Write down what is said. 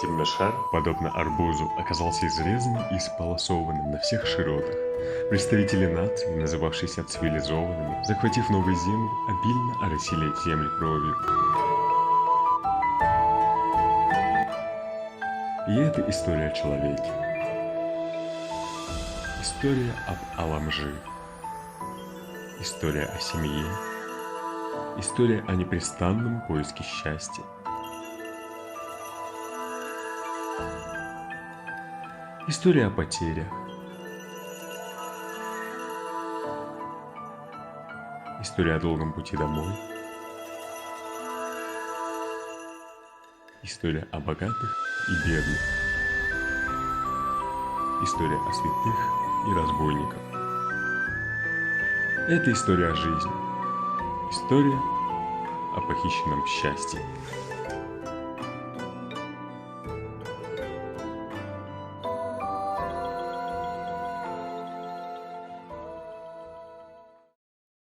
Земной шар, подобно арбузу, оказался изрезанным и исполосованным на всех широтах. Представители наций, называвшиеся цивилизованными, захватив новые земли, обильно оросили эти земли кровью. И это история о человеке. История об Аламжи. История о семье. История о непрестанном поиске счастья. История о потерях. История о долгом пути домой. История о богатых и бедных. История о святых и разбойниках. Это история о жизни. История о похищенном счастье.